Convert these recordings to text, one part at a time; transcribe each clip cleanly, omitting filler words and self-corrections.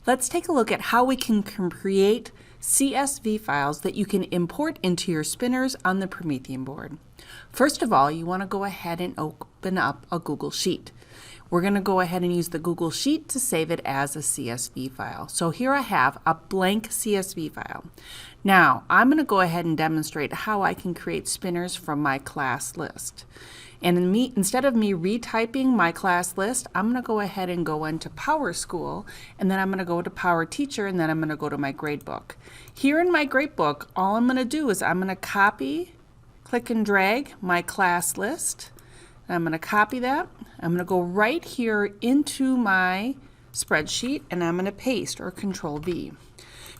Let's take a look at how we can create CSV files that you can import into your spinners on the Promethean board. First of all, you want to go ahead and open up a Google Sheet. We're going to go ahead and use the Google Sheet to save it as a CSV file. So here I have a blank CSV file. Now, I'm going to go ahead and demonstrate how I can create spinners from my class list. And instead of me retyping my class list, I'm going to go ahead and go into Power School, and then I'm going to go to Power Teacher, and then I'm going to go to my gradebook. Here in my gradebook, all I'm going to do is I'm going to copy, click and drag my class list. I'm going to copy that. I'm going to go right here into my spreadsheet, and I'm going to paste or Control V.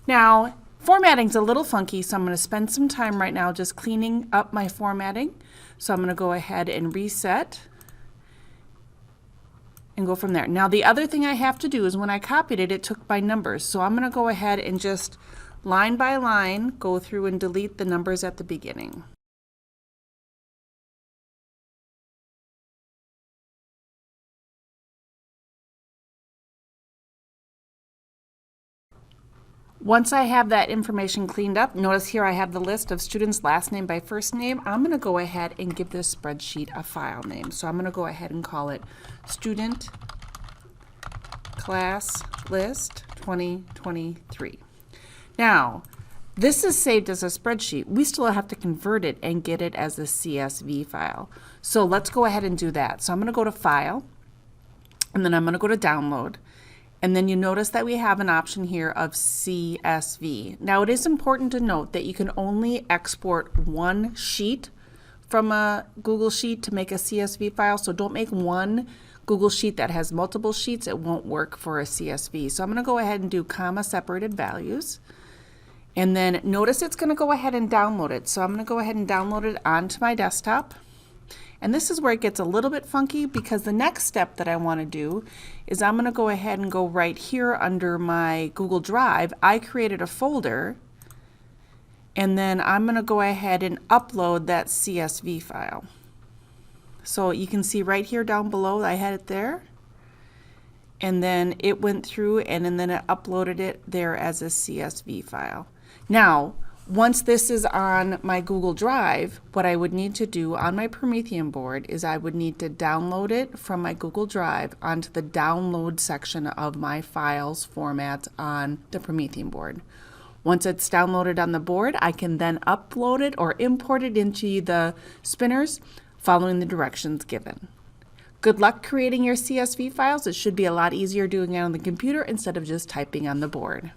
Now, formatting's a little funky, so I'm going to spend some time right now just cleaning up my formatting. So I'm going to go ahead and reset and go from there. Now the other thing I have to do is when I copied it, it took my numbers. So I'm going to go ahead and just line by line go through and delete the numbers at the beginning. Once I have that information cleaned up, notice here I have the list of students' last name by first name. I'm going to go ahead and give this spreadsheet a file name. So I'm going to go ahead and call it Student Class List 2023. Now, this is saved as a spreadsheet. We still have to convert it and get it as a CSV file. So let's go ahead and do that. So I'm going to go to File, and then I'm going to go to Download. And then you notice that we have an option here of CSV. Now it is important to note that you can only export one sheet from a Google Sheet to make a CSV file. So don't make one Google Sheet that has multiple sheets. It won't work for a CSV. So I'm going to go ahead and do comma separated values. And then notice it's going to go ahead and download it. So I'm going to go ahead and download it onto my desktop. And this is where it gets a little bit funky because the next step that I want to do is I'm going to go ahead and go right here under my Google Drive. I created a folder, and then I'm going to go ahead and upload that CSV file. So you can see right here down below I had it there, and then it went through and then it uploaded it there as a CSV file. Now, once this is on my Google Drive, what I would need to do on my Promethean board is I would need to download it from my Google Drive onto the download section of my files format on the Promethean board. Once it's downloaded on the board, I can then upload it or import it into the spinners following the directions given. Good luck creating your CSV files. It should be a lot easier doing it on the computer instead of just typing on the board.